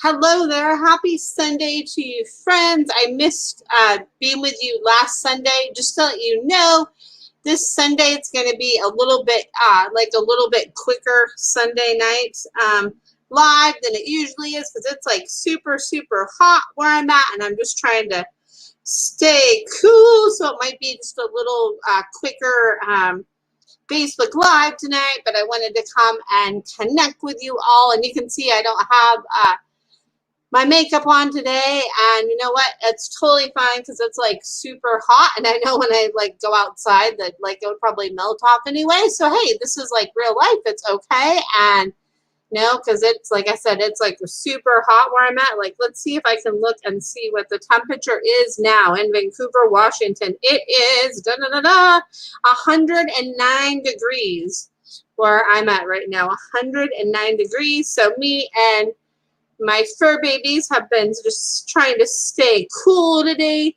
Hello there. Happy Sunday to you, friends. I missed being with you last Sunday. Just to let you know, this Sunday it's going to be a little bit quicker Sunday night live than it usually is because it's like super, super hot where I'm at, and I'm just trying to stay cool. So it might be just a little quicker Facebook Live tonight, but I wanted to come and connect with you all. And you can see I don't have my makeup on today, and you know what, it's totally fine because it's like super hot, and I know when I like go outside that like it would probably melt off anyway. So hey, this is like real life, it's okay. And no, because it's like I said, it's like super hot where I'm at. Like, let's see if I can look and see what the temperature is now in Vancouver, Washington. It is 109 degrees where I'm at right now. 109 degrees. So me and my fur babies have been just trying to stay cool today,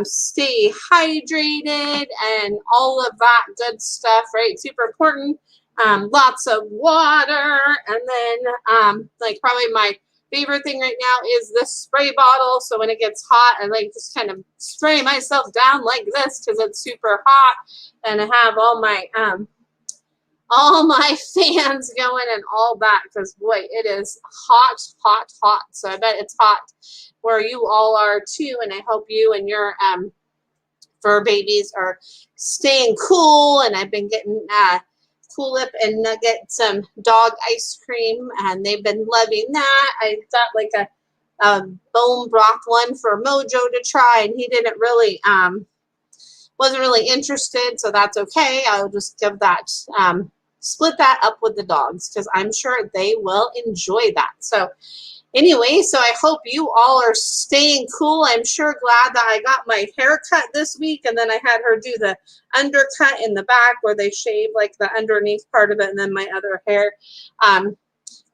stay hydrated, and all of that good stuff, right? Super important. Lots of water, and then like probably my favorite thing right now is this spray bottle. So when it gets hot, I like just kind of spray myself down like this because it's super hot, and I have all my fans going and all that because boy, it is hot, hot, hot. So I bet it's hot where you all are too, and I hope you and your fur babies are staying cool. And I've been getting Cool-Lip and Nugget some dog ice cream, and they've been loving that. I got like a bone broth one for Mojo to try, and he didn't really wasn't really interested, so that's okay. I'll just give that split that up with the dogs because I'm sure they will enjoy that. So anyway, so I hope you all are staying cool. I'm sure glad that I got my hair cut this week, and then I had her do the undercut in the back where they shave like the underneath part of it, and then my other hair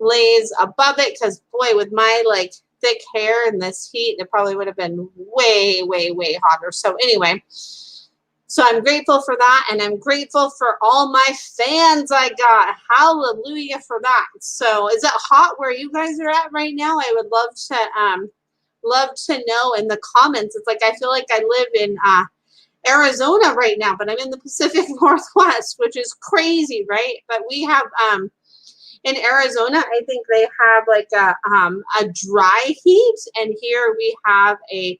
lays above it because boy, with my like thick hair in this heat, it probably would have been way, way, way hotter. So anyway, so I'm grateful for that, and I'm grateful for all my fans I got. Hallelujah for that. So is it hot where you guys are at right now? I would love to know in the comments. It's like I feel like I live in Arizona right now, but I'm in the Pacific Northwest, which is crazy, right? But we have in Arizona, I think they have like a dry heat, and here we have a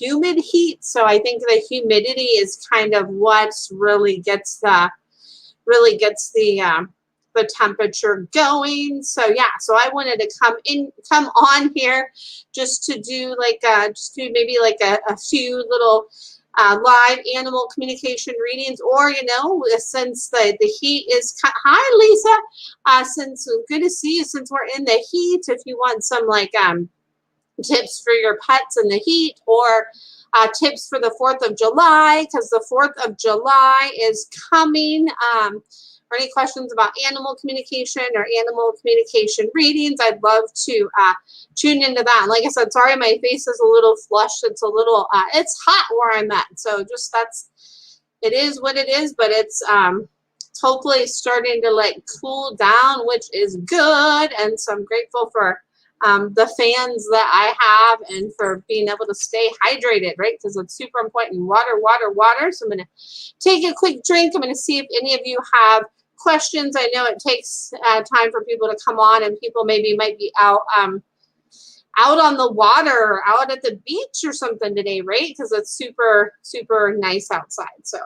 humid heat. So I think the humidity is kind of what really gets the temperature going. So yeah, so I wanted to come on here just to do like maybe like a few little live animal communication readings, or you know, since the heat is hi Lisa, since good to see you, since we're in the heat, if you want some like tips for your pets in the heat, or tips for the 4th of July, because the 4th of July is coming. Or any questions about animal communication or animal communication readings, I'd love to tune into that. And like I said, sorry, my face is a little flushed. It's a little, it's hot where I'm at. So just it is what it is, but it's hopefully starting to like cool down, which is good. And so I'm grateful for the fans that I have and for being able to stay hydrated, right? Because it's super important. Water, water, water. So I'm going to take a quick drink. I'm going to see if any of you have questions. I know it takes time for people to come on, and people maybe might be out on the water or out at the beach or something today, right? Because it's super, super nice outside. So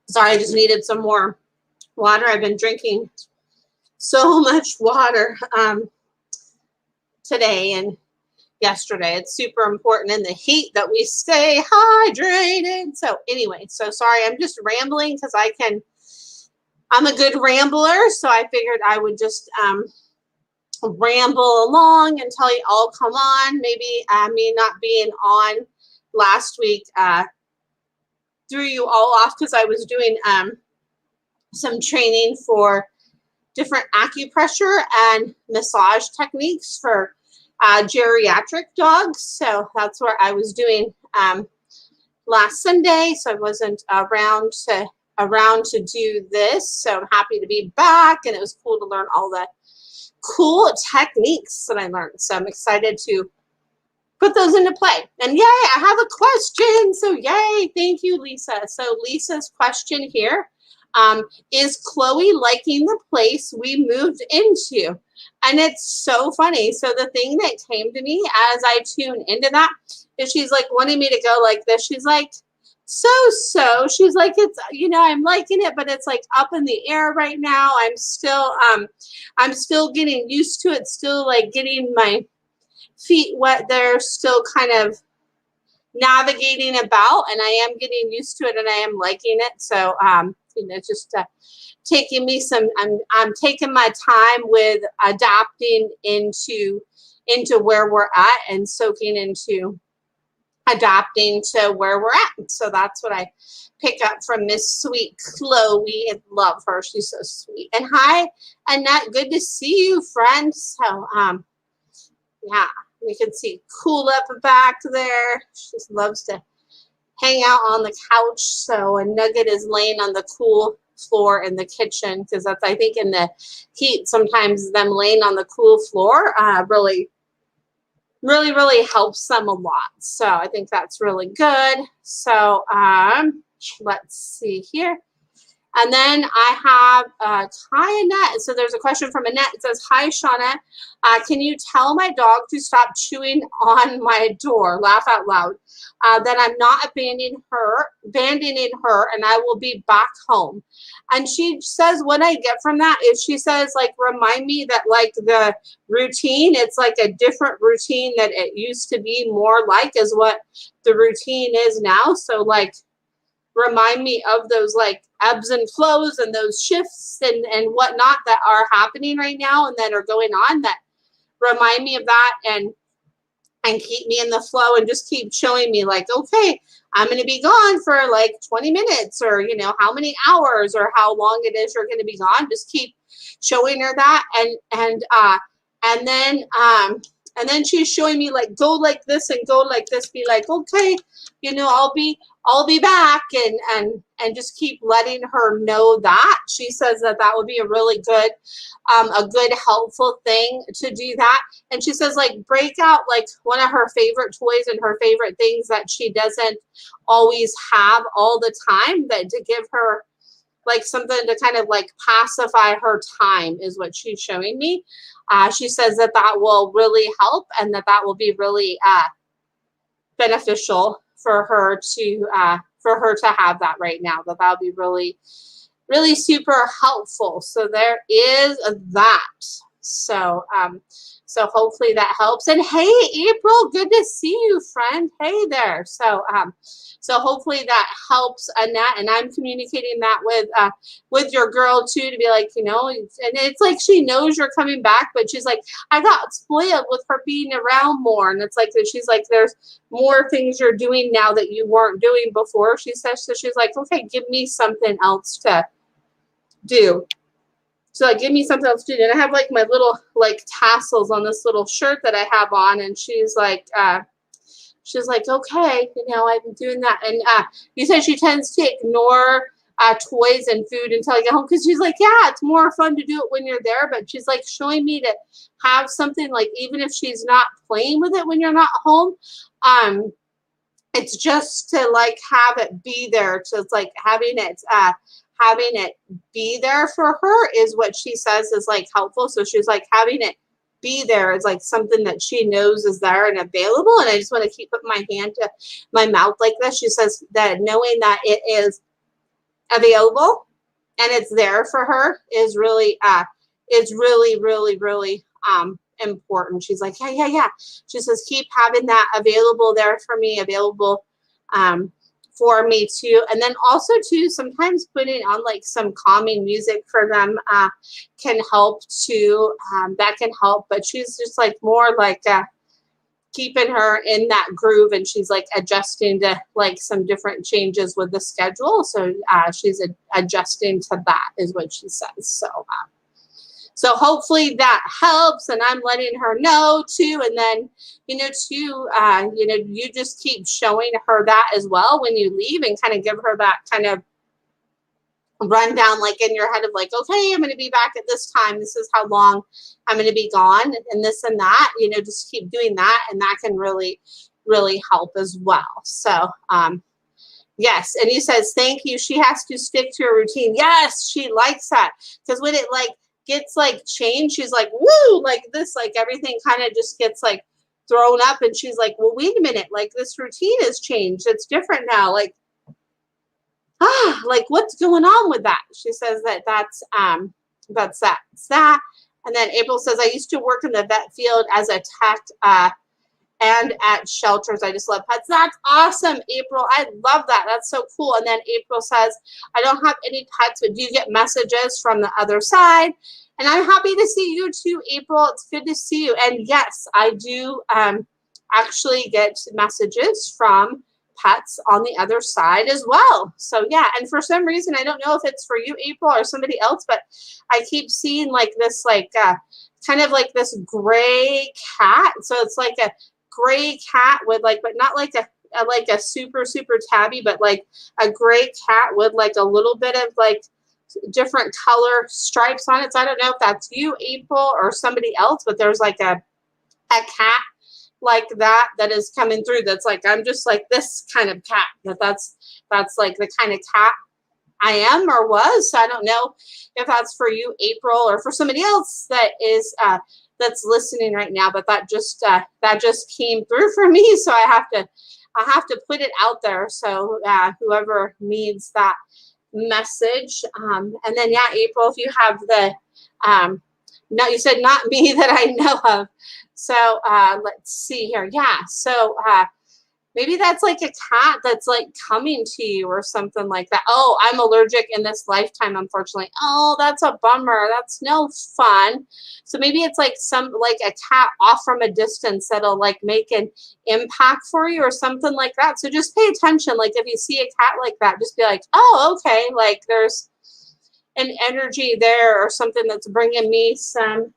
sorry, I just needed some more water. I've been drinking so much water today and yesterday. It's super important in the heat that we stay hydrated. So anyway, so sorry, I'm just rambling because I'm a good rambler. So I figured I would just ramble along until you all come on. Maybe me not being on last week threw you all off because I was doing some training for different acupressure and massage techniques for geriatric dogs. So that's where I was doing last Sunday. So I wasn't around to around to do this. So I'm happy to be back, and it was cool to learn all the cool techniques that I learned. So I'm excited to put those into play. And yay, I have a question. So yay, thank you, Lisa. So Lisa's question here is Chloe liking the place we moved into? And it's so funny. So the thing that came to me as I tune into that is she's like wanting me to go like this. She's like, she's like, it's, you know, I'm liking it, but it's like up in the air right now. I'm still getting used to it, still like getting my feet wet. They're still kind of navigating about, and I am getting used to it, and I am liking it. So you know, just taking me some, I'm taking my time with adapting into where we're at and soaking into adapting to where we're at. So that's what I pick up from Miss Sweet Chloe. I love her. She's so sweet. And hi, Annette. Good to see you, friend. So yeah, we can see Cool up back there. She just loves to hang out on the couch. So a Nugget is laying on the cool floor in the kitchen, because that's, I think, in the heat, sometimes them laying on the cool floor really helps them a lot. So I think that's really good. So let's see here. And then I have hi, Annette. So there's a question from Annette. It says, hi, Shauna. Can you tell my dog to stop chewing on my door? Laugh out loud. That I'm not abandoning her, and I will be back home. And she says, what I get from that is she says, like, remind me that, like, the routine, it's like a different routine that it used to be more like is what the routine is now. So, like, remind me of those like ebbs and flows and those shifts and whatnot that are happening right now and that are going on, that remind me of that and keep me in the flow and just keep showing me like, okay, I'm going to be gone for like 20 minutes or, you know, how many hours or how long it is you're going to be gone. Just keep showing her that. And then she's showing me like, go like this and go like this, be like, okay, you know, I'll be back, and just keep letting her know that. She says that would be a really good, a good helpful thing to do that. And she says, like, break out like one of her favorite toys and her favorite things that she doesn't always have all the time, that to give her like something to kind of like pacify her time is what she's showing me. She says that will really help, and that will be really beneficial for her to have that right now. That would be really, really super helpful. So there is that. So so hopefully that helps. And hey, April, good to see you, friend. Hey there. So so hopefully that helps, Annette. And I'm communicating that with your girl too, to be like, you know, and it's like she knows you're coming back, but she's like, I got spoiled with her being around more. And it's like that she's like, there's more things you're doing now that you weren't doing before. She says, so she's like, okay, give me something else to do. So like, give me something else to do. And I have like my little like tassels on this little shirt that I have on, and she's like, okay, you know, I'm doing that. And you said she tends to ignore toys and food until I get home, because she's like, yeah, it's more fun to do it when you're there. But she's like showing me to have something, like, even if she's not playing with it when you're not home, it's just to like have it be there. So it's like having it be there for her is what she says is like helpful. So she's like, having it be there is like something that she knows is there and available. And I just want to keep putting my hand to my mouth like this. She says that knowing that it is available and it's there for her is really really important. She's like, yeah. She says, keep having that available there for me, available for me too. And then also too, sometimes putting on like some calming music for them can help too. That can help, but she's just like more like keeping her in that groove, and she's like adjusting to like some different changes with the schedule. So she's adjusting to that is what she says. So hopefully that helps, and I'm letting her know too. And then, you know, too, you know, you just keep showing her that as well when you leave, and kind of give her that kind of run down like in your head of like, okay, I'm going to be back at this time. This is how long I'm going to be gone and this and that, you know, just keep doing that. And that can really, really help as well. So, yes. And he says, thank you. She has to stick to a routine. Yes, she likes that. Because when it like gets like changed, she's like, woo, like this, like everything kind of just gets like thrown up. And she's like, well, wait a minute, like this routine has changed. It's different now. Like, like what's going on with that? She says that's that. It's that. And then April says, I used to work in the vet field as a tech, and at shelters. I just love pets. That's awesome, April. I love that. That's so cool. And then April says, I don't have any pets, but do you get messages from the other side? And I'm happy to see you too, April. It's good to see you. And yes, I do actually get messages from pets on the other side as well. So yeah, and for some reason, I don't know if it's for you, April, or somebody else, but I keep seeing like this, like kind of like this gray cat. So it's like a gray cat with like, but not like a super tabby, but like a gray cat with like a little bit of like different color stripes on it. So I don't know if that's you, April, or somebody else, but there's like a cat like that is coming through. That's like, I'm just like this kind of cat. That's like the kind of cat I am or was. So I don't know if that's for you, April, or for somebody else that is that's listening right now. But that just came through for me. So I have to put it out there. So whoever needs that message, and then yeah, April, if you have the no, you said not me that I know of. So let's see here. Yeah. So maybe that's like a cat that's like coming to you or something like that. Oh, I'm allergic in this lifetime, unfortunately. Oh, that's a bummer. That's no fun. So maybe it's like like a cat off from a distance that'll like make an impact for you or something like that. So just pay attention. Like if you see a cat like that, just be like, oh, okay. Like there's an energy there or something that's bringing me some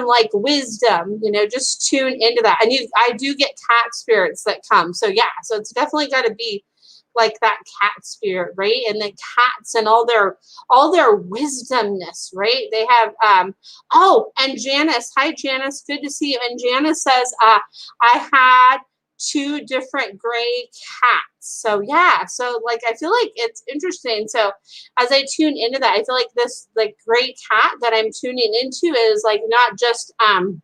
like wisdom, you know, just tune into that. And I do get cat spirits that come. So yeah, so it's definitely got to be like that cat spirit, right? And the cats and all their wisdomness, right? They have oh, and Janice, hi Janice, good to see you. And Janice says I had 2 different gray cats. So yeah, so like I feel like it's interesting. So as I tune into that, I feel like this like gray cat that I'm tuning into is like not just a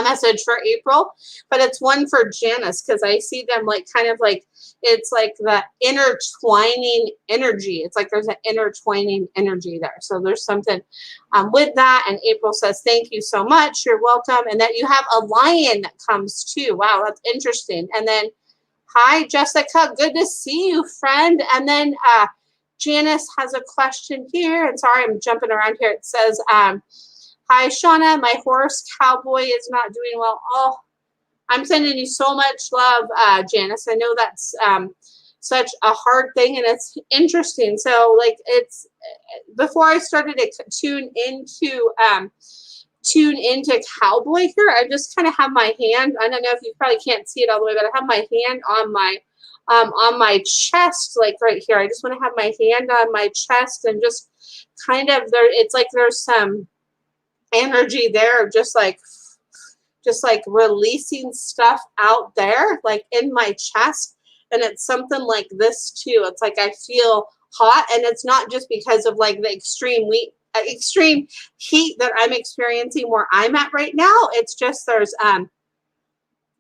message for April, but it's one for Janice, because I see them like kind of like it's like the intertwining energy. It's like there's an intertwining energy there. So there's something with that. And April says, thank you so much. You're welcome. And that you have a lion that comes too. Wow, that's interesting. And then, hi, Jessica. Good to see you, friend. And then Janice has a question here. And sorry, I'm jumping around here. It says, hi, Shauna. My horse Cowboy is not doing well. Oh, I'm sending you so much love, Janice. I know that's such a hard thing, and it's interesting. So, like, it's before I started to tune into Cowboy here, I just kind of have my hand. I don't know if you probably can't see it all the way, but I have my hand on my chest, like right here. I just want to have my hand on my chest and just kind of there. It's like there's some energy there of just like releasing stuff out there, like in my chest. And it's something like this too. It's like I feel hot, and it's not just because of like the extreme heat that I'm experiencing where I'm at right now. It's just there's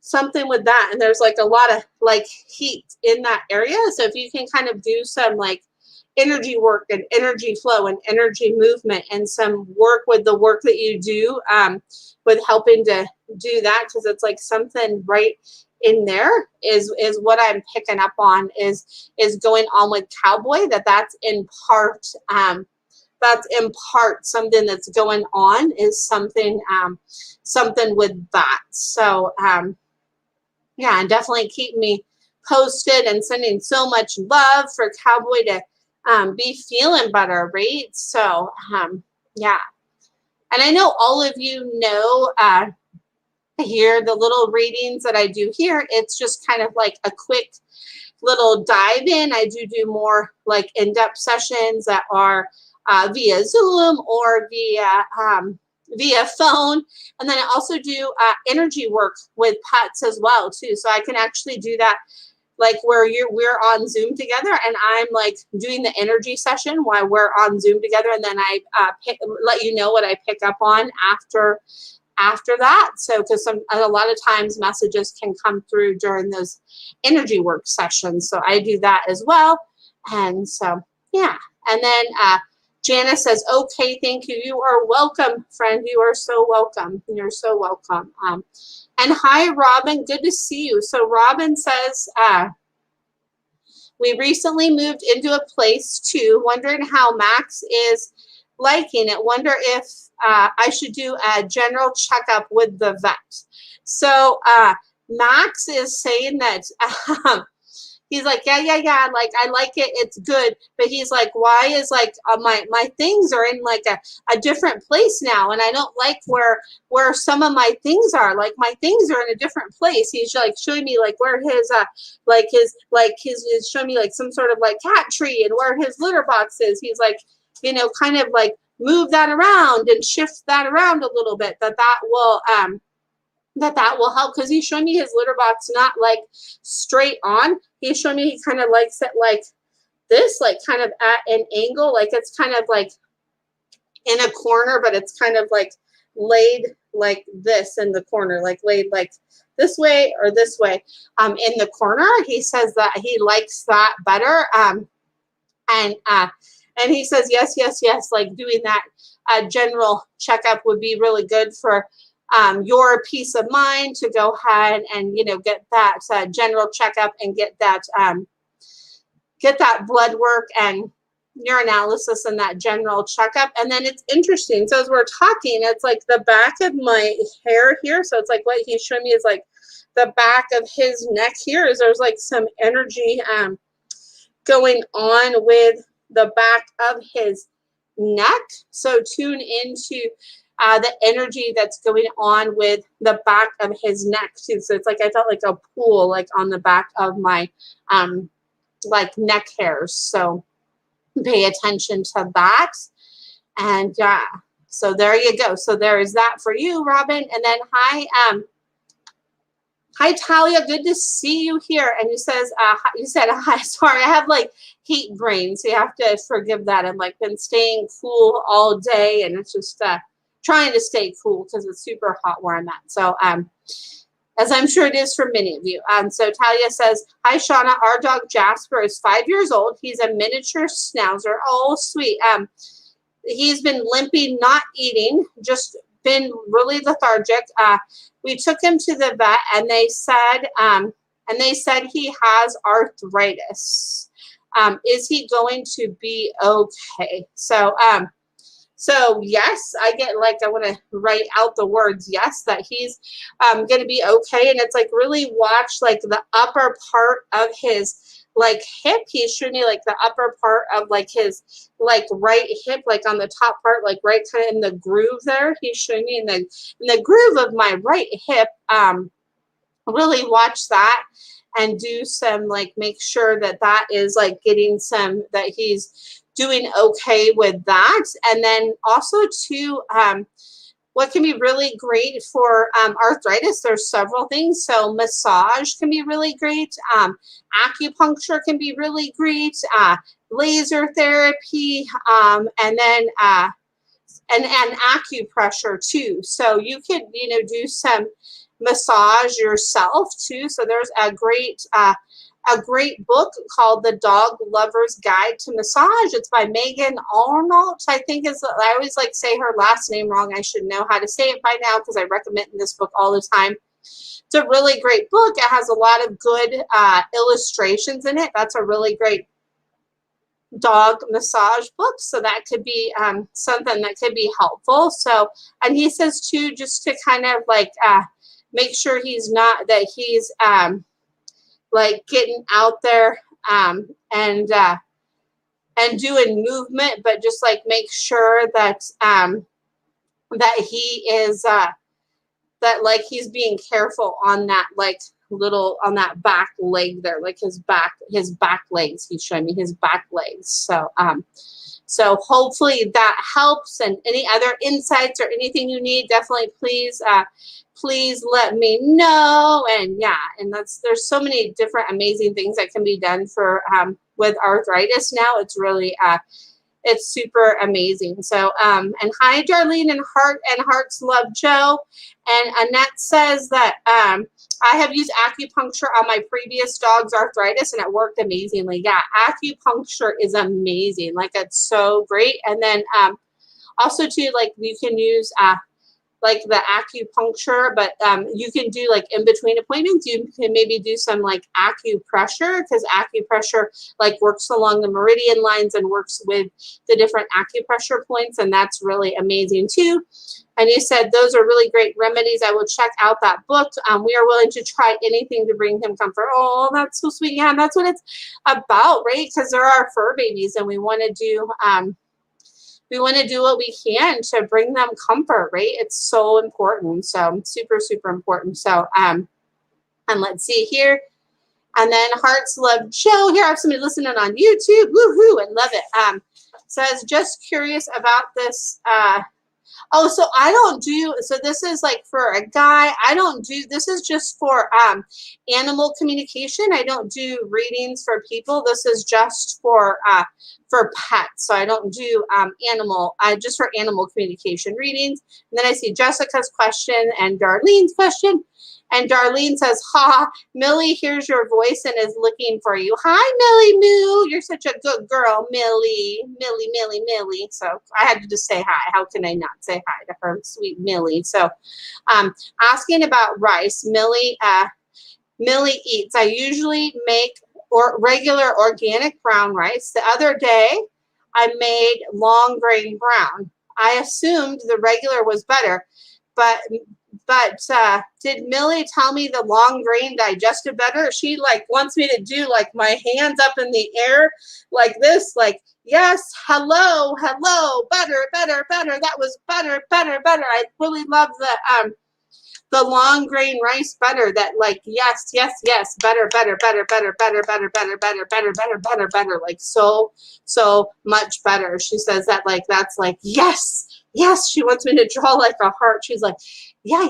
something with that, and there's like a lot of like heat in that area. So if you can kind of do some like energy work and energy flow and energy movement and some work with the work that you do with helping to do that, because it's like something right in there is what I'm picking up on is going on with Cowboy, that's in part something that's going on is something with that. So yeah, and definitely keep me posted and sending so much love for Cowboy to be feeling better, right? So yeah, and I know all of you know here the little readings that I do here. It's just kind of like a quick little dive in. I do more like in-depth sessions that are via Zoom or via phone. And then I also do energy work with pets as well too. So I can actually do that like where we're on Zoom together and I'm like doing the energy session while we're on Zoom together, and then I let you know what I pick up on after that. So because a lot of times messages can come through during those energy work sessions, so I do that as well. And so yeah, and then Janice says, okay, thank you. You are welcome, friend. You are so welcome. You're so welcome. And hi, Robin. Good to see you. So Robin says, we recently moved into a place too, wondering how Max is liking it. Wonder if I should do a general checkup with the vet. So Max is saying that he's like, yeah, like I like it, it's good, but he's like, why is like my things are in like a different place now, and I don't like where some of my things are. Like my things are in a different place. He's like showing me like where his is showing me like some sort of like cat tree and where his litter box is. He's like, you know, kind of like move that around and shift that around a little bit. That will help, because he's showing me his litter box not like straight on. He's showing me he kind of likes it like this, like kind of at an angle, like it's kind of like in a corner, but it's kind of like laid like this in the corner, like laid like this way or this way in the corner. He says that he likes that better. And he says, yes, like doing that general checkup would be really good for your peace of mind, to go ahead and, you know, get that general checkup and get that blood work and urinalysis and that general checkup. And then it's interesting. So as we're talking, it's like the back of my hair here. So it's like what he's showing me is like the back of his neck here is there's like some energy going on with the back of his neck. So tune into the energy that's going on with the back of his neck too. So it's like I felt like a pool like on the back of my like neck hairs. So pay attention to that. And so there you go. So there is that for you, Robin. And then hi Talia, good to see you here. And you said hi. Sorry, I have like heat brain, so you have to forgive that. I've like been staying cool all day, and it's just trying to stay cool because it's super hot where I'm at. So as I'm sure it is for many of you. So Talia says, hi Shauna, our dog Jasper is 5 years old. He's a miniature schnauzer. Oh, sweet. He's been limping, not eating, just been really lethargic. We took him to the vet, and they said he has arthritis. Is he going to be okay? So yes, I get like, I want to write out the words yes, that he's going to be okay. And it's like really watch like the upper part of his like hip. He's showing me like the upper part of like his like right hip, like on the top part, like right kind of in the groove there. He's showing me in the groove of my right hip. Really watch that and do some like make sure that that is like getting some, that he's doing okay with that. And then also too, what can be really great for arthritis, there's several things. So massage can be really great. Acupuncture can be really great. Laser therapy, and then and acupressure too. So you could, you know, do some massage yourself too. So there's a great book called The Dog Lover's Guide to Massage. It's by Megan Arnold, I think is, I always like say her last name wrong. I should know how to say it by now because I recommend this book all the time. It's a really great book. It has a lot of good illustrations in it. That's a really great dog massage book. So that could be something that could be helpful. So, and he says too, just to kind of like make sure he's not, that he's like getting out there and doing movement, but just like make sure that that he is that like he's being careful on that like little on that back leg there, like his back legs. He's showing me his back legs. So so hopefully that helps. And any other insights or anything you need, definitely please let me know. And yeah, and there's so many different amazing things that can be done for with arthritis now. It's really it's super amazing. So and hi Darlene and Hearts Love Joe. And Annette says that I have used acupuncture on my previous dog's arthritis and it worked amazingly. Yeah, acupuncture is amazing. Like, it's so great. And then also too, like, you can use like the acupuncture, but you can do like in between appointments, you can maybe do some like acupressure, because acupressure like works along the meridian lines and works with the different acupressure points, and that's really amazing too. And you said those are really great remedies. I will check out that book. We are willing to try anything to bring him comfort. Oh, that's so sweet. Yeah, and that's what it's about, right? Because there are fur babies, and we want to do what we can to bring them comfort, right? It's so important. So super, super important. So and let's see here. And then Hearts Love Joe. Here I have somebody listening on YouTube. Woohoo! I love it. Says, just curious about this. Oh, so I don't do, so this is like for a guy, I don't do, this is just for animal communication. I don't do readings for people. This is just for pets. So I don't do just for animal communication readings. And then I see Jessica's question and Darlene's question. And Darlene says, ha, Millie hears your voice and is looking for you. Hi, Millie Moo. You're such a good girl, Millie. Millie. So I had to just say hi. How can I not say hi to her, sweet Millie? So asking about rice, Millie eats. I usually make regular organic brown rice. The other day, I made long grain brown. I assumed the regular was better, but did Millie tell me the long grain digested better? She like wants me to do like my hands up in the air like this, like, yes, hello, better. That was better. I really love the long grain rice better. That like, yes, better, like so much better. She says that like, that's like, yes, she wants me to draw like a heart. She's like, yeah,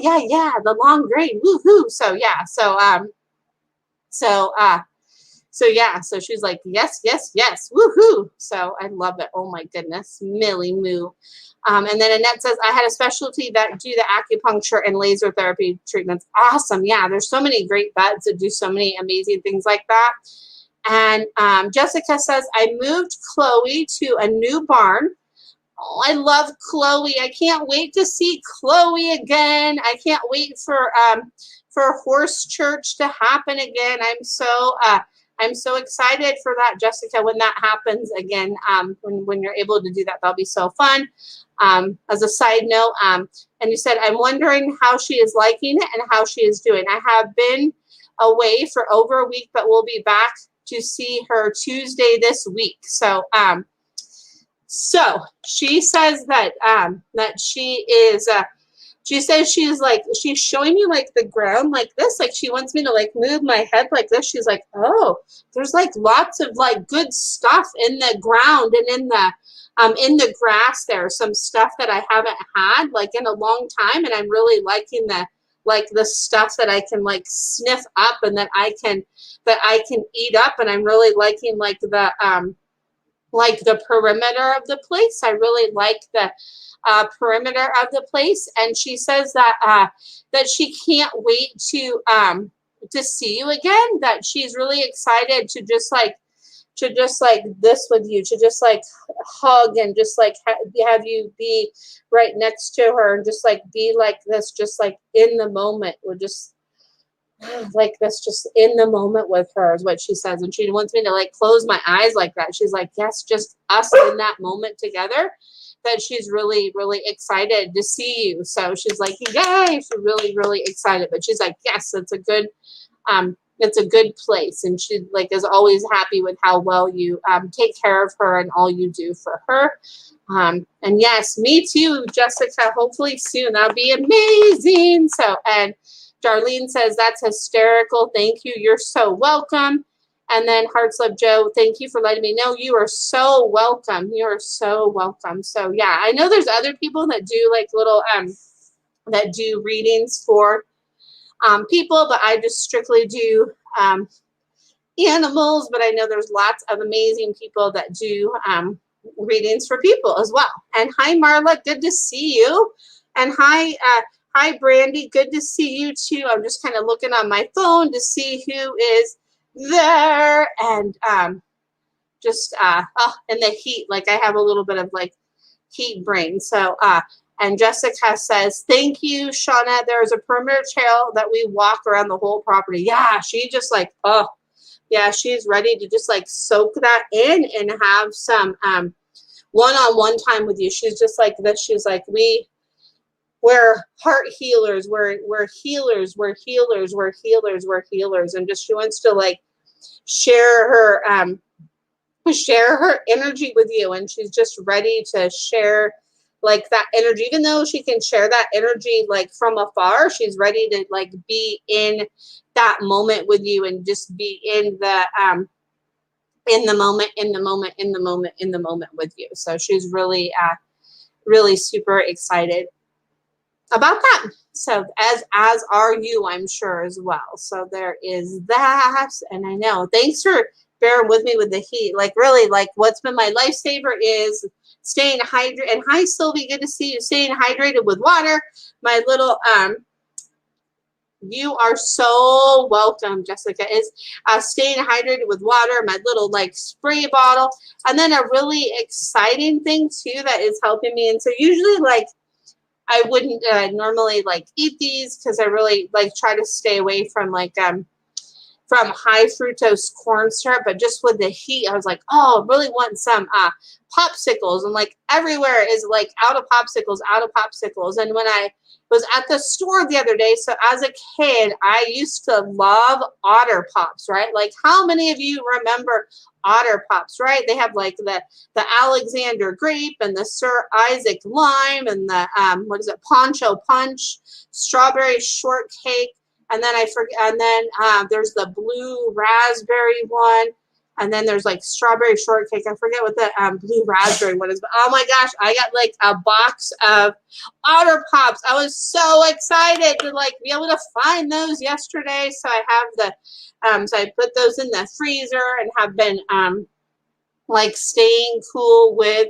the long grain, woohoo. So yeah, so she's like, yes, woohoo. So I love it. Oh my goodness, Millie Moo. And then Annette says, I had a specialty that do the acupuncture and laser therapy treatments. Awesome. Yeah, there's so many great vets that do so many amazing things like that. And Jessica says, I moved Chloe to a new barn. Oh, I love Chloe. I can't wait to see Chloe again. I can't wait for Horse Church to happen again. I'm so excited for that, Jessica, when that happens again. When you're able to do that, that'll be so fun. As a side note, and you said, I'm wondering how she is liking it and how she is doing. I have been away for over a week, but we'll be back to see her Tuesday this week. So she says that she is she says she's like, she's showing me like the ground like this, like she wants me to like move my head like this. She's like, oh, there's like lots of like good stuff in the ground and in the grass. There's some stuff that I haven't had like in a long time, and I'm really liking the stuff that I can like sniff up and that I can eat up, and I'm really liking like the perimeter of the place. I really like the perimeter of the place. And she says that that she can't wait to see you again, that she's really excited to just like this with you, to just like hug and just like have you be right next to her and just like be like this, just like in the moment. We're just like this, just in the moment with her, is what she says. And she wants me to like close my eyes like that. She's like, yes, just us in that moment together, that she's really, really excited to see you. So she's like, yay, she's really, really excited. But she's like, yes, it's a good place. And she like is always happy with how well you take care of her and all you do for her. And yes, me too, Jessica, hopefully soon. That'll be amazing. So, and Darlene says, that's hysterical. Thank you. You're so welcome. And then Hearts Love Joe, thank you for letting me know. You are so welcome. You are so welcome. So yeah, I know there's other people that do like little that do readings for people, but I just strictly do animals. But I know there's lots of amazing people that do readings for people as well. And hi Marla, good to see you. And hi Brandy, good to see you too. I'm just kind of looking on my phone to see who is there. And just in the heat, like I have a little bit of like heat brain. So and Jessica says, thank you, Shauna. There's a perimeter trail that we walk around the whole property. Yeah, she just like, oh yeah, she's ready to just like soak that in and have some one-on-one time with you. She's just like this. She's like, we're heart healers, we're healers, we're healers, we're healers, we're healers. And just she wants to like share her energy with you, and she's just ready to share like that energy. Even though she can share that energy like from afar, she's ready to like be in that moment with you and just be in the moment with you. So she's really really super excited about that. So as are you, I'm sure, as well. So there is that. And I know, thanks for bearing with me with the heat. Like really, like what's been my lifesaver is staying hydrated. And hi Sylvie, good to see you. Staying hydrated with water. My little you are so welcome, Jessica, is staying hydrated with water, my little like spray bottle. And then a really exciting thing too that is helping me. And so usually like I wouldn't normally like eat these because I really like try to stay away from like from high fructose corn syrup, but just with the heat, I was like, oh, I really want some popsicles. And like everywhere is like out of popsicles. And when I was at the store the other day, so as a kid, I used to love Otter Pops, right? Like how many of you remember Otter Pops, right? They have like the Alexander grape and the Sir Isaac lime and the what is it, Poncho Punch, strawberry shortcake. And then I forget. And then there's the blue raspberry one, and then there's like strawberry shortcake. I forget what the blue raspberry one is, but oh my gosh, I got like a box of Otter Pops. I was so excited to like be able to find those yesterday. So I have the so I put those in the freezer and have been like staying cool with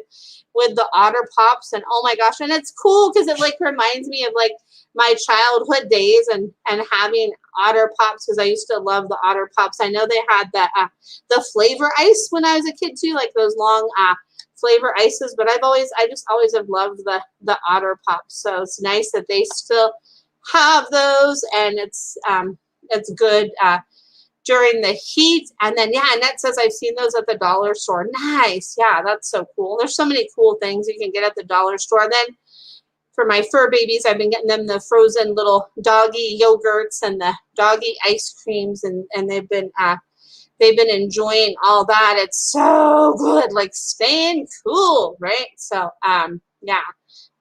the Otter Pops. And oh my gosh, and it's cool because it like reminds me of like my childhood days and having Otter Pops, because I used to love the Otter Pops. I know they had the flavor ice when I was a kid too, like those long flavor ices, but I just always have loved the Otter Pops. So it's nice that they still have those, and it's good during the heat. And then yeah, Annette says I've seen those at the dollar store. Nice. Yeah, that's so cool. There's so many cool things you can get at the dollar store. And then for my fur babies, I've been getting them the frozen little doggy yogurts and the doggy ice creams, and they've been enjoying all that. It's so good, like staying cool, right? So yeah,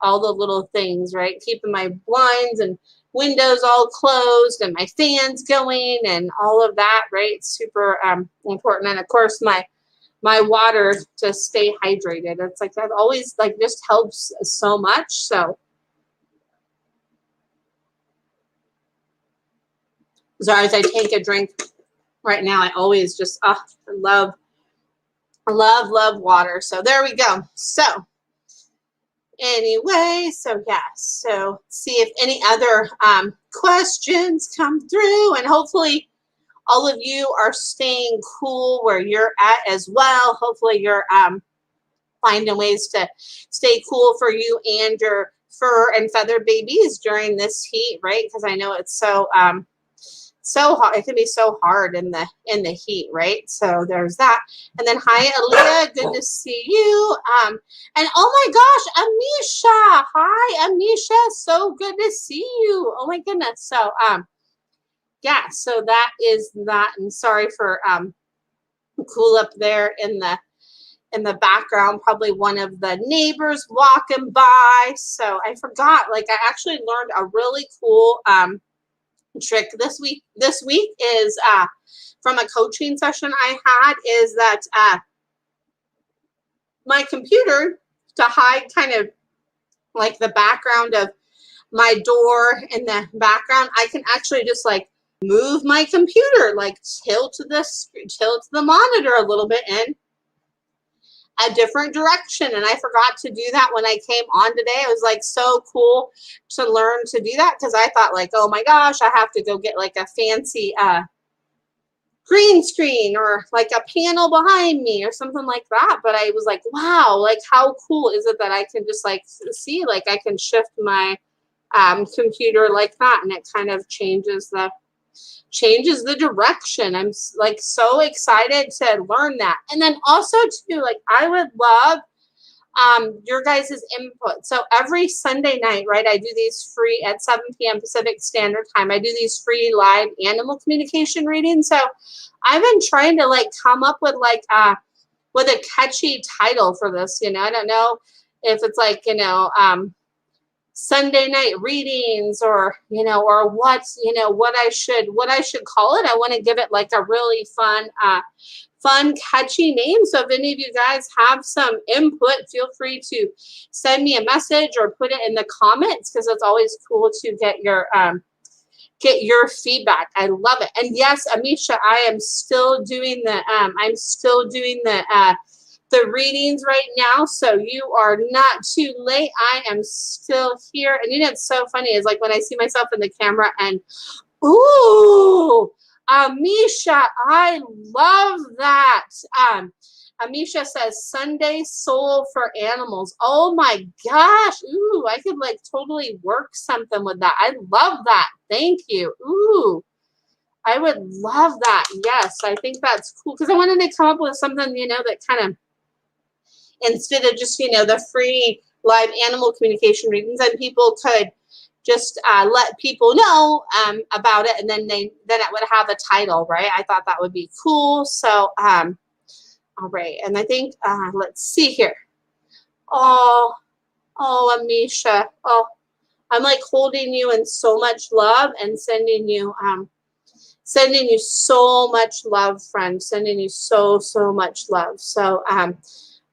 all the little things, right? Keeping my blinds and windows all closed and my fans going and all of that, right? Super important. And of course my water to stay hydrated. It's like that always like just helps so much. So sorry, as I take a drink right now, I always just I love water. So there we go. So anyway, so yeah, so see if any other questions come through, and hopefully all of you are staying cool where you're at as well. Hopefully you're finding ways to stay cool for you and your fur and feather babies during this heat, right? Because I know it's so so hot. It can be so hard in the heat, right? So there's that. And then hi Aaliyah, good to see you. And oh my gosh, Amisha, hi Amisha, so good to see you. Oh my goodness. So yeah, so that is that. And sorry for cool up there in the background, probably one of the neighbors walking by. So I forgot, like I actually learned a really cool trick this week is from a coaching session I had, is that my computer, to hide kind of like the background of my door in the background, I can actually just like move my computer, like tilt the monitor a little bit in a different direction. And I forgot to do that when I came on today. It was like so cool to learn to do that, because I thought like, oh my gosh, I have to go get like a fancy green screen or like a panel behind me or something like that. But I was like, wow, like how cool is it that I can just like see, like I can shift my computer like that, and it kind of changes the direction. I'm like so excited to learn that. And then also too, like I would love your guys' input. So every Sunday night, right, I do these free at 7 p.m. Pacific Standard Time. I do these free live animal communication readings. So I've been trying to like come up with like with a catchy title for this. You know, I don't know if it's like, you know, Sunday night readings, or you know, or what's, you know, what I should call it. I want to give it like a really fun catchy name. So if any of you guys have some input, feel free to send me a message or put it in the comments, because it's always cool to get your feedback. I love it. And yes, Amisha, I am still doing the readings right now, so you are not too late. I am still here. And you know, it's so funny is like when I see myself in the camera and ooh, Amisha, I love that. Amisha says Sunday soul for animals. Oh my gosh. Ooh, I could like totally work something with that. I love that. Thank you. Ooh, I would love that. Yes, I think that's cool, because I wanted to come up with something, you know, that kind of, instead of just, you know, the free live animal communication readings, and people could just let people know about it, and then it would have a title, right? I thought that would be cool. So all right, and I think let's see here. Oh, Amisha, oh, I'm like holding you in so much love and sending you so much love, friend. Sending you so much love. So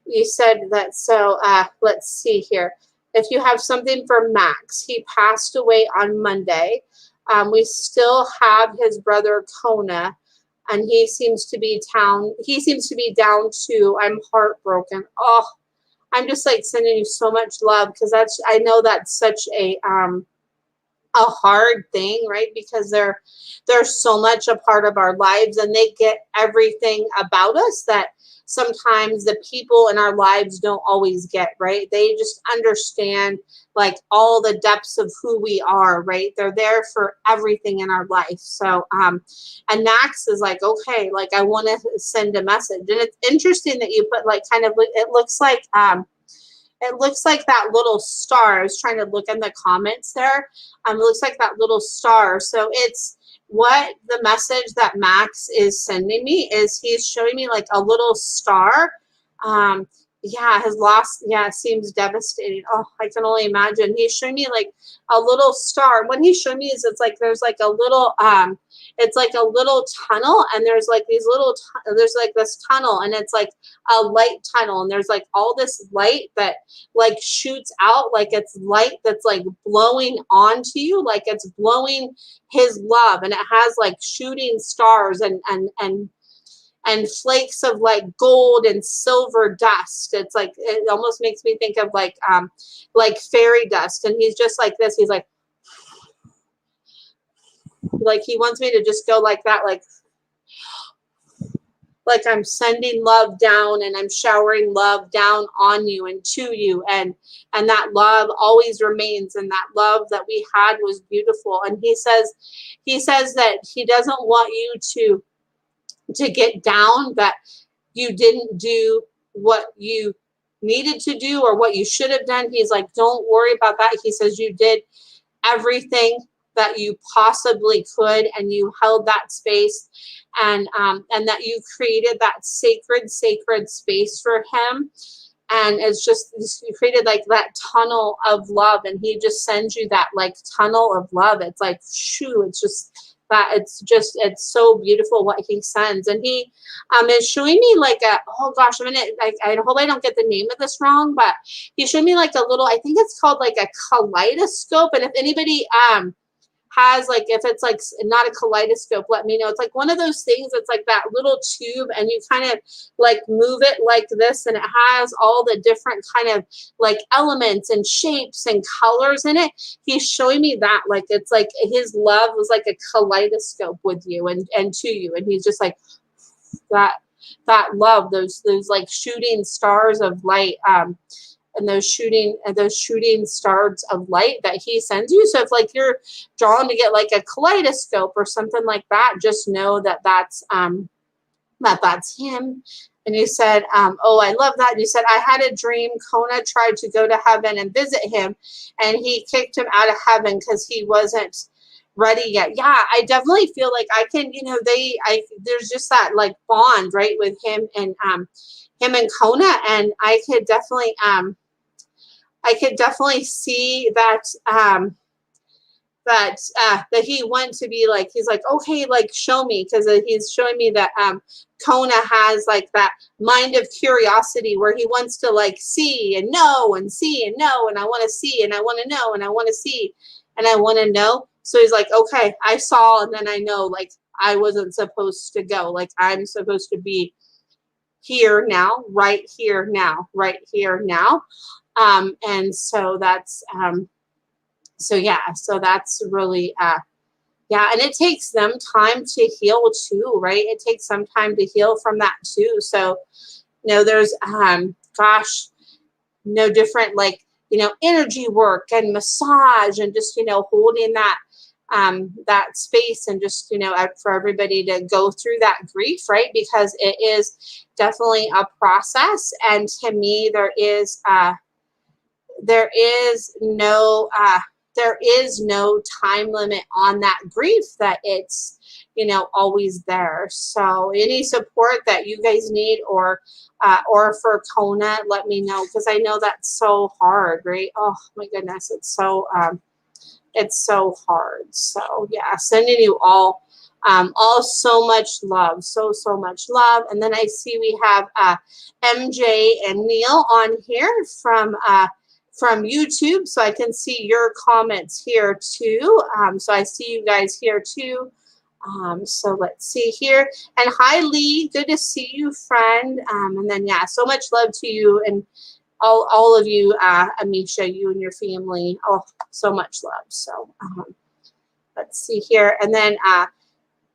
you said that. So let's see here. If you have something for Max, he passed away on Monday. We still have his brother Kona, and he seems to be down too. I'm heartbroken. Oh, I'm just like sending you so much love, because I know that's such a hard thing, right? Because they're so much a part of our lives, and they get everything about us that sometimes the people in our lives don't always get, right? They just understand like all the depths of who we are, right? They're there for everything in our life. So and Max is like, okay, like I want to send a message. And it's interesting that you put like kind of, it looks like that little star. I was trying to look in the comments there. It looks like that little star. So it's what the message that Max is sending me is, he's showing me like a little star. Yeah, his loss, yeah, seems devastating. Oh, I can only imagine. He's showing me like a little star. What he's showing me is it's like there's like a little it's like a little tunnel, and there's like these little there's like this tunnel, and it's like a light tunnel, and there's like all this light that like shoots out, like it's light that's like blowing onto you, like it's blowing his love, and it has like shooting stars and flakes of like gold and silver dust. It's like, it almost makes me think of like fairy dust. And he's just like this. He's like he wants me to just go like that, like I'm sending love down, and I'm showering love down on you and to you, and that love always remains, and that love that we had was beautiful. And he says that he doesn't want you to get down, that you didn't do what you needed to do or what you should have done. He's like, don't worry about that. He says you did everything that you possibly could, and you held that space, and that you created that sacred space for him. and it's just, you created like that tunnel of love, and he just sends you that like tunnel of love. It's like, shoo, it's just that, it's so beautiful what he sends. And he is showing me like a, oh gosh, I hope I don't get the name of this wrong, but he showed me like a little, I think it's called like a kaleidoscope. And if anybody has, like, if it's like not a kaleidoscope, let me know. It's like one of those things that's like that little tube, and you kind of like move it like this, and it has all the different kind of like elements and shapes and colors in it. He's showing me that, like, it's like his love was like a kaleidoscope with you and to you, and he's just like that love, those like shooting stars of light, and those shooting stars of light that he sends you. So if like you're drawn to get like a kaleidoscope or something like that, just know that that's him. And you said, oh, I love that. And you said, I had a dream Kona tried to go to heaven and visit him, and he kicked him out of heaven because he wasn't ready yet. Yeah, I definitely feel like I can, there's just that like bond, right, with him and Kona. And I could definitely see that that he went to be like, he's like, okay, like show me, because he's showing me that Kona has like that mind of curiosity where he wants to like see and know and see and know, and I want to see and I want to know and I want to see and I want to know. So he's like, okay, I saw and then I know, like I wasn't supposed to go, like I'm supposed to be here now, right here now, right here now. And so that's so that's really yeah, and it takes them time to heal too, right? It takes some time to heal from that too. So there's gosh, no different, like energy work and massage and just holding that that space, and just for everybody to go through that grief, right? Because it is definitely a process, and to me there is no time limit on that grief, that it's always there. So any support that you guys need, or for Kona, let me know, because I know that's so hard, right? Oh my goodness, it's so hard. So yeah, sending you all so much love, so much love. And then I see we have MJ and Neil on here from YouTube, so I can see your comments here too. So I see you guys here too. So let's see here. And hi Lee, good to see you, friend. And then yeah, so much love to you and all of you, Amisha, you and your family. Oh, so much love. So let's see here. And then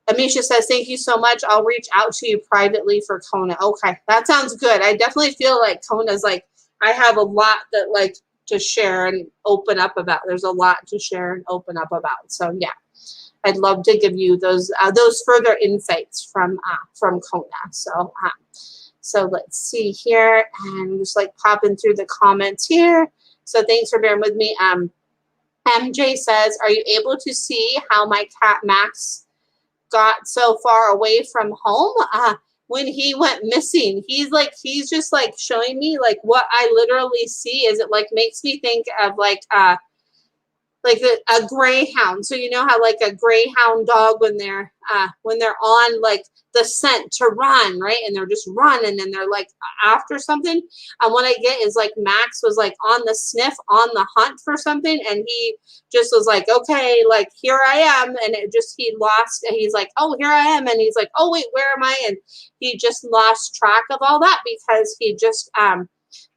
Amisha says, thank you so much. I'll reach out to you privately for Kona. Okay, that sounds good. I definitely feel like Kona's like, I have a lot that like to share and open up about. There's a lot to share and open up about. So yeah, I'd love to give you those further insights from Kona. So so let's see here, and just like popping through the comments here. So thanks for bearing with me. MJ says, are you able to see how my cat Max got so far away from home when he went missing? He's just like showing me like what I literally see is, it like makes me think of like a greyhound. So you know how like a greyhound dog, when they're on like the scent to run, right? And they're just running and they're like after something. And what I get is like Max was like on the sniff, on the hunt for something, and he just was like, okay, like here I am, and he lost, and he's like, oh, here I am, and he's like, oh wait, where am I? And he just lost track of all that, because he just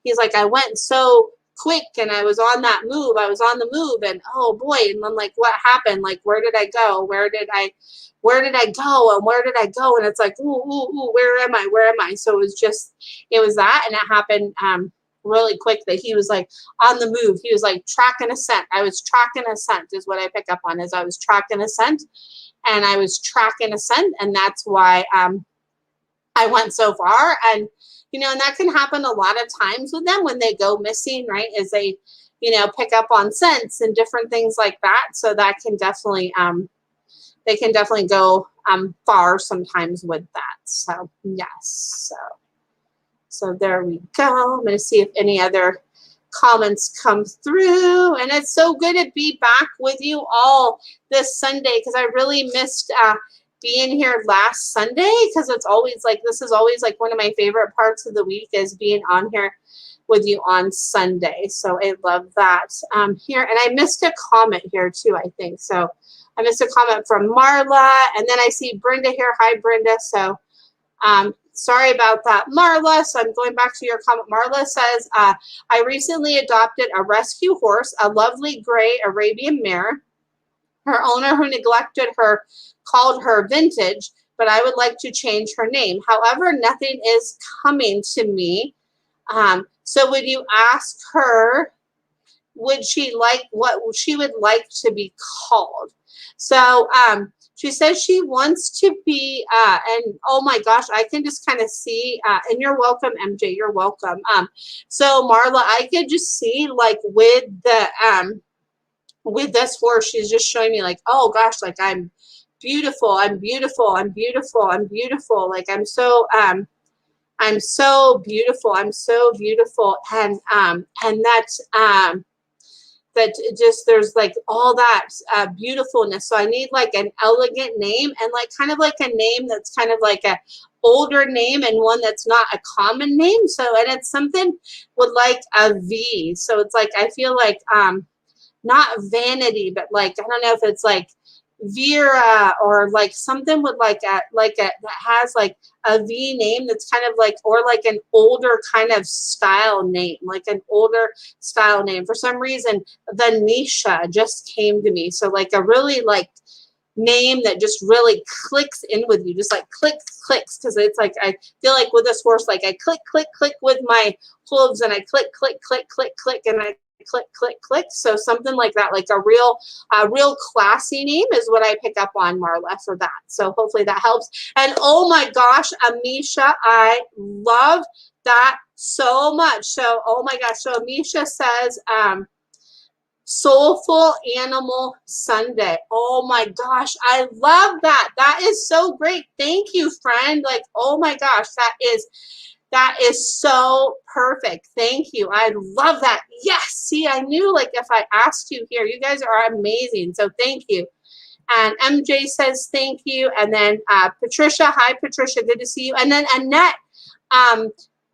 he's like, I went so quick and I was on that move. I was on the move, and oh boy, and I'm like, what happened? Like, where did I go? Where did I go? And where did I go? And it's like, ooh, where am I? Where am I? So it was that, and it happened really quick that he was like on the move. He was like tracking a scent. I was tracking a scent is what I pick up on, is I was tracking a scent, and I was tracking a scent, and that's why I went so far. And and that can happen a lot of times with them when they go missing, right? Is they, pick up on scents and different things like that. So that can definitely, they can definitely go far sometimes with that. So yes. So there we go. I'm going to see if any other comments come through. And it's so good to be back with you all this Sunday because I really missed being here last Sunday because it's always like, this is always like one of my favorite parts of the week is being on here with you on Sunday. So I love that here. And I missed a comment here too, I think. So I missed a comment from Marla. And then I see Brenda here. Hi, Brenda. So sorry about that, Marla. So I'm going back to your comment. Marla says, I recently adopted a rescue horse, a lovely gray Arabian mare. Her owner who neglected her called her Vintage, but I would like to change her name. However, nothing is coming to me. So would you ask her, would she like what she would like to be called? So she says she wants to be, and oh my gosh, I can just kind of see, and you're welcome, MJ, you're welcome. So Marla, I could just see like with the, with this horse, she's just showing me like, oh gosh, like I'm beautiful, I'm beautiful, I'm beautiful, I'm beautiful. Like I'm so beautiful, I'm so beautiful. And that's, that just there's like all that beautifulness. So I need like an elegant name and like kind of like a name that's kind of like a older name and one that's not a common name. So, and it's something with like a V. So it's like, I feel like, not vanity, but like, I don't know if it's like Vera or like something with like a that has like a V name that's kind of like, or like an older kind of style name, like an older style name. For some reason, Vanisha just came to me. So like a really like name that just really clicks in with you, just like clicks, because it's like, I feel like with this horse, like I click with my hooves and I click, and I click. So something like that, like a real classy name is what I pick up on, Marla, for that. So hopefully that helps. And oh my gosh, Amisha, I love that so much. So, oh my gosh. So Amisha says, Soulful Animal Sunday. Oh my gosh, I love that. That is so great. Thank you, friend. Like, oh my gosh, that is so perfect. Thank you. I love that. Yes. See, I knew like if I asked you here, you guys are amazing. So thank you. And MJ says thank you. And then Patricia. Hi, Patricia. Good to see you. And then Annette.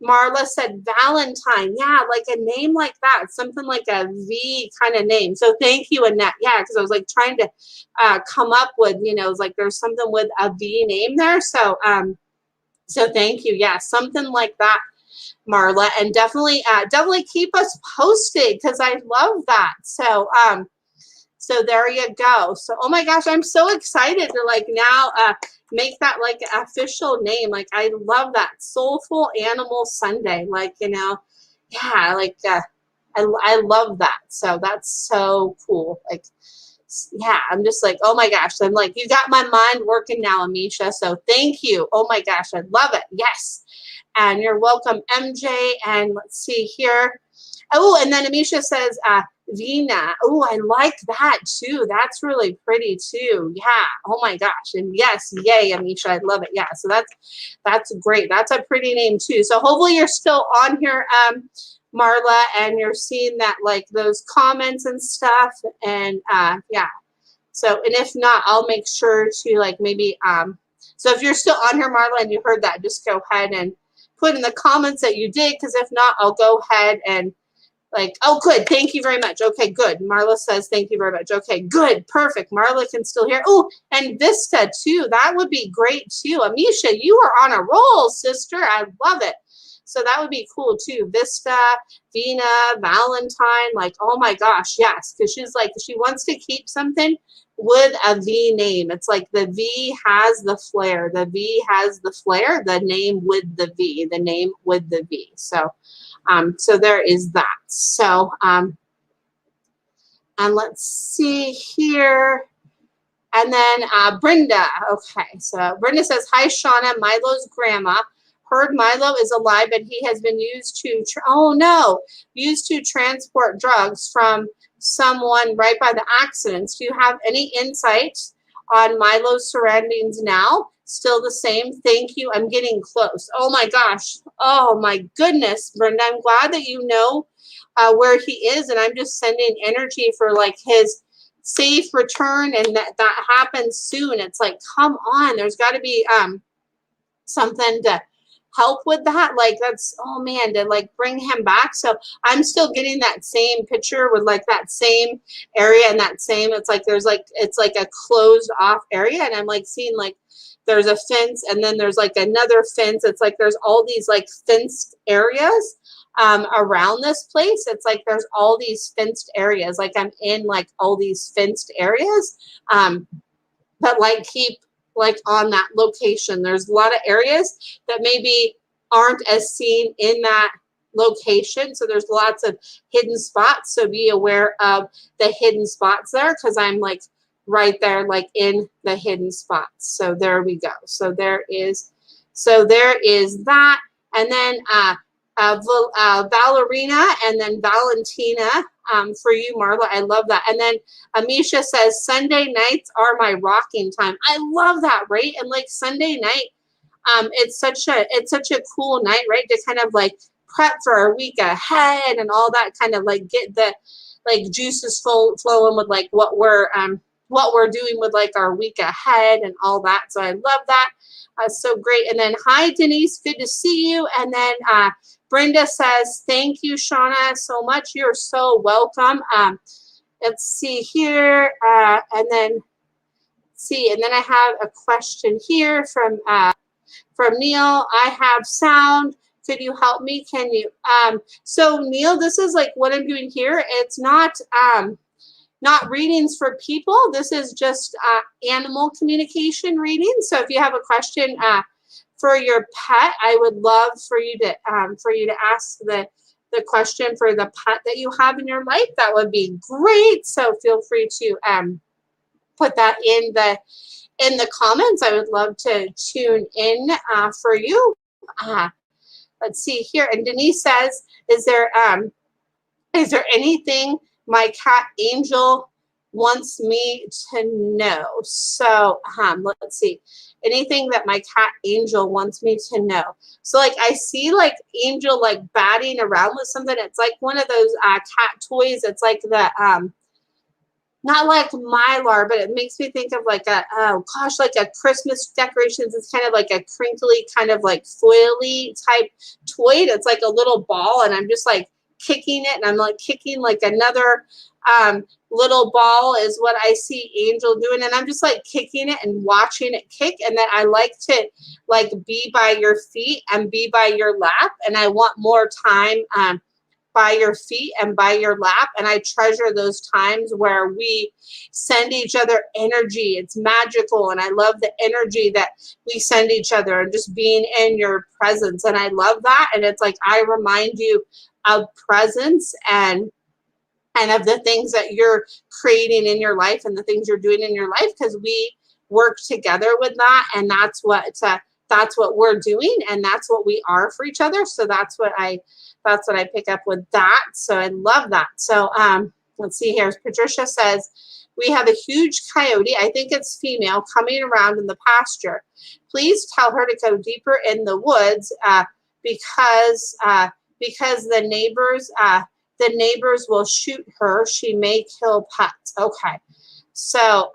Marla said Valentine. Yeah, like a name like that. Something like a V kind of name. So thank you, Annette. Yeah, because I was like trying to come up with, you know, like there's something with a V name there. So so thank you. Yeah, something like that, Marla. And definitely keep us posted because I love that. So so there you go. So oh my gosh, I'm so excited to like now make that like official name. Like I love that. Soulful Animal Sunday. Like, you know, yeah, like I love that. So that's so cool. Like, yeah, I'm just like, oh my gosh. I'm like, you got my mind working now, Amisha. So thank you. Oh my gosh, I love it. Yes. And you're welcome, MJ. And let's see here. Oh, and then Amisha says, Vina. Oh, I like that too. That's really pretty too. Yeah. Oh my gosh. And yes, yay, Amisha. I love it. Yeah. So that's great. That's a pretty name too. So hopefully you're still on here, Marla, and you're seeing that like those comments and stuff. And yeah. So, and if not, I'll make sure to like maybe, so if you're still on here, Marla, and you heard that, just go ahead and put in the comments that you did. Because if not, I'll go ahead and like, oh, good. Thank you very much. Okay, good. Marla says, thank you very much. Okay, good. Perfect. Marla can still hear. Oh, and Vista too. That would be great too. Amisha, you are on a roll, sister. I love it. So that would be cool too. Vista, Vina, Valentine, like, oh my gosh, yes. Because she's like, she wants to keep something with a V name. It's like the V has the flair. The V has the flair. The name with the V. The name with the V. So, so there is that. So, and let's see here. And then Brenda. Okay, so Brenda says, hi, Shauna, Milo's grandma. Heard Milo is alive, but he has been used to, used to transport drugs from someone right by the accidents. Do you have any insight on Milo's surroundings now? Still the same. Thank you. I'm getting close. Oh my gosh. Oh my goodness, Brenda. I'm glad that you know where he is, and I'm just sending energy for like his safe return, and that happens soon. It's like, come on, there's got to be something to help with that. Like, that's, oh man, to like bring him back. So I'm still getting that same picture with like that same area and that same, it's like there's like, it's like a closed off area, and I'm like seeing like there's a fence, and then there's like another fence. It's like there's all these like fenced areas around this place. It's like there's all these fenced areas, like I'm in like all these fenced areas, but like keep like on that location. There's a lot of areas that maybe aren't as seen in that location, so there's lots of hidden spots, so be aware of the hidden spots there, because I'm like right there like in the hidden spots. So there we go. So there is that. And then Valerina, and then Valentina, for you, Marla. I love that. And then Amisha says, Sunday nights are my rocking time. I love that, right? And like Sunday night, it's such a cool night, right? To kind of like prep for a week ahead and all that, kind of like get the like juices flowing with like what we're doing with like our week ahead and all that. So I love that. So great. And then hi Denise, good to see you. And then Brenda says, thank you, Shauna, so much. You're so welcome. Let's see here. And then I have a question here from Neil. I have sound. Could you help me? Can you? So Neil, this is like what I'm doing here. It's not readings for people. This is just animal communication readings. So if you have a question for your pet, I would love for you to ask the question for the pet that you have in your life. That would be great. So feel free to put that in the comments. I would love to tune in for you. Let's see here. And Denise says, is there anything my cat Angel wants me to know? So let's see. Anything that my cat Angel wants me to know. So like I see like Angel like batting around with something. It's like one of those cat toys. It's like the not like Mylar, but it makes me think of like like a Christmas decorations. It's kind of like a crinkly, kind of like foily type toy. It's like a little ball, and I'm just like kicking it, and I'm like kicking like another little ball is what I see Angel doing, and I'm just like kicking it and watching it kick. And then I like to like be by your feet and be by your lap, and I want more time by your feet and by your lap. And I treasure those times where we send each other energy. It's magical. And I love the energy that we send each other and just being in your presence. And I love that. And it's like, I remind you of presence and of the things that you're creating in your life and the things you're doing in your life, because we work together with that. And that's what we're doing, and that's what we are for each other. So that's what I pick up with that. So I love that. So let's see here. Patricia says, we have a huge coyote, I think it's female, coming around in the pasture. Please tell her to go deeper in the woods because the neighbors will shoot her. She may kill pets. Okay. So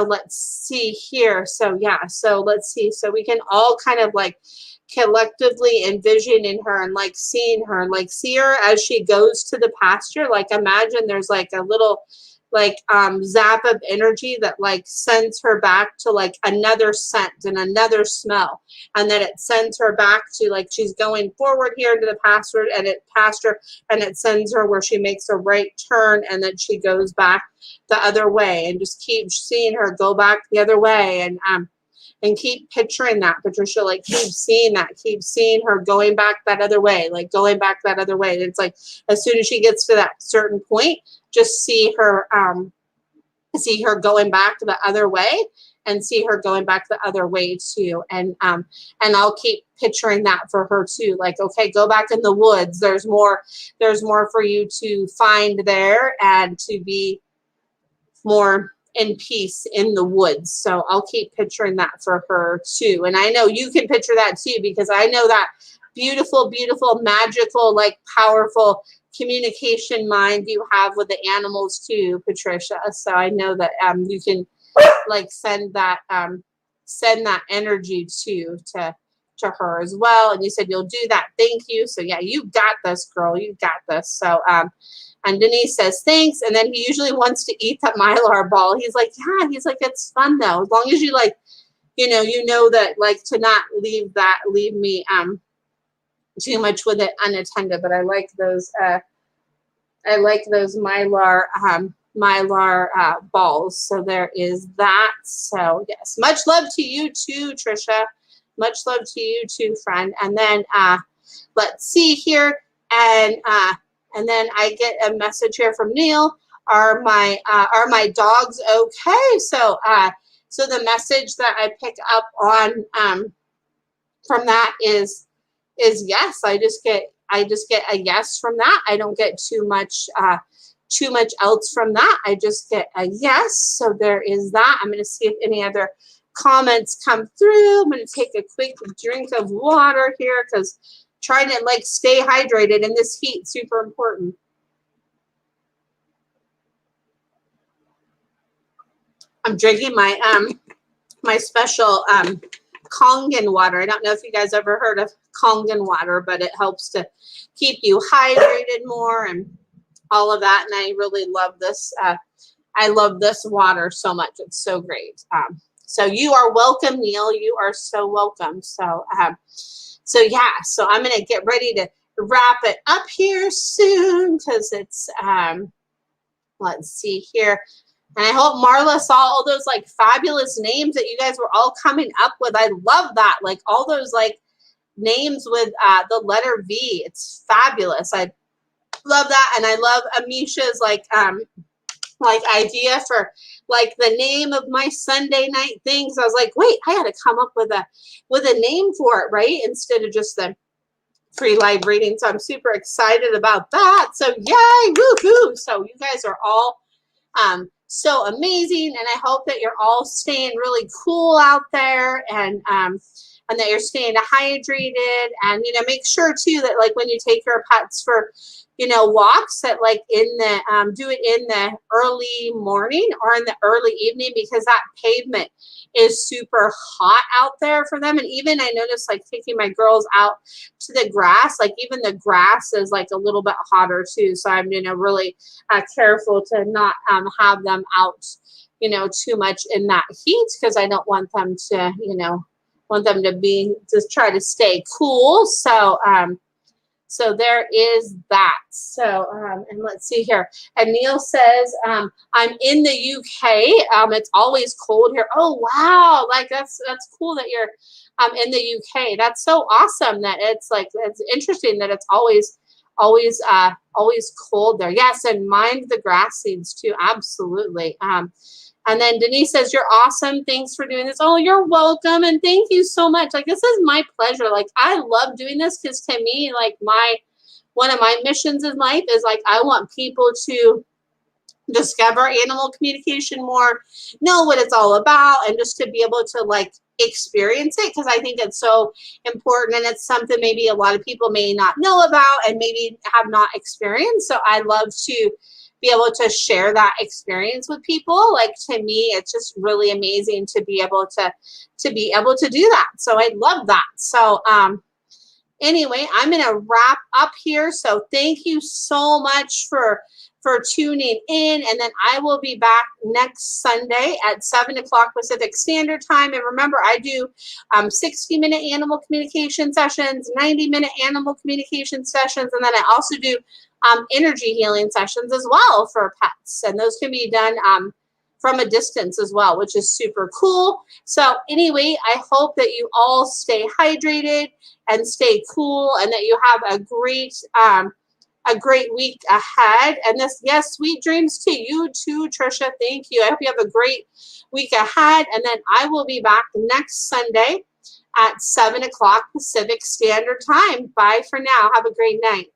let's see here. So yeah, so let's see. So we can all kind of like collectively envision in her and like seeing her, like see her as she goes to the pasture. Like imagine there's like a little like zap of energy that like sends her back to like another scent and another smell, and then it sends her back to like she's going forward here into the pasture and it sends her where she makes a right turn, and then she goes back the other way, and just keep seeing her go back the other way, and keep picturing that, Patricia, like keep seeing her going back that other way, like going back that other way. And it's like as soon as she gets to that certain point, just see her going back the other way, and see her going back the other way too. And I'll keep picturing that for her too. Like, okay, go back in the woods. There's more for you to find there, and to be more in peace in the woods. So I'll keep picturing that for her too. And I know you can picture that too, because I know that beautiful, beautiful, magical, like powerful communication mind you have with the animals too, Patricia. So I know that you can like send that energy to her as well. And you said you'll do that. Thank you. So yeah, you got this, girl. You got this. So and Denise says thanks. And then he usually wants to eat the Mylar ball. He's like, yeah, he's like, it's fun though. As long as you like, you know that like to not leave me too much with it unattended. But I like those Mylar balls. So there is that. So yes, much love to you too, Trisha. Much love to you too, friend. And then let's see here. And then I get a message here from Neil. Are my dogs okay? So so the message that I pick up on from that is yes. I just get a yes from that. I don't get too much else from that. I just get a yes. So there is that. I'm going to see if any other comments come through. I'm going to take a quick drink of water here because trying to like stay hydrated in this heat, super important. I'm drinking my my special Kangen water. I don't know if you guys ever heard of Kangen water, but it helps to keep you hydrated more and all of that. And I really love this. I love this water so much. It's so great. So you are welcome, Neil. You are so welcome. So so yeah, so I'm going to get ready to wrap it up here soon because it's, let's see here. And I hope Marla saw all those like fabulous names that you guys were all coming up with. I love that. Like all those like names with the letter V. It's fabulous. I love that. And I love Amisha's like idea for like the name of my Sunday night things. I was like, wait, I had to come up with a name for it, right? Instead of just the free live reading. So I'm super excited about that. So yay, woohoo. So you guys are all so amazing. And I hope that you're all staying really cool out there and that you're staying hydrated. And, you know, make sure too that like when you take your pets for, you know, walks that like in the, do it in the early morning or in the early evening because that pavement is super hot out there for them. And even I noticed like taking my girls out to the grass, like even the grass is like a little bit hotter too. So I'm, you know, really careful to not have them out, you know, too much in that heat because I don't want them to, you know, want them to be, just try to stay cool. So, so there is that. So, and let's see here. And Neil says, I'm in the UK. It's always cold here. Oh, wow. Like that's cool that you're in the UK. That's so awesome that it's like, it's interesting that it's always cold there. Yes. And mind the grass seeds too. Absolutely. And then Denise says, you're awesome. Thanks for doing this. Oh, you're welcome. And thank you so much. Like, this is my pleasure. Like, I love doing this because to me, like one of my missions in life is like, I want people to discover animal communication more, know what it's all about, and just to be able to like experience it. Because I think it's so important and it's something maybe a lot of people may not know about and maybe have not experienced. So I love to be able to share that experience with people. Like to me, it's just really amazing to be able to do that. So I love that. So anyway, I'm gonna wrap up here. So thank you so much for tuning in, and then I will be back next Sunday at 7 o'clock Pacific Standard Time. And remember, I do 60-minute animal communication sessions, 90-minute animal communication sessions, and then I also do energy healing sessions as well for pets, and those can be done from a distance as well, which is super cool. So anyway, I hope that you all stay hydrated and stay cool, and that you have a great week ahead. And this, yes, sweet dreams to you too, Trisha. Thank you. I hope you have a great week ahead. And then I will be back next Sunday at 7 o'clock Pacific Standard Time. Bye for now. Have a great night.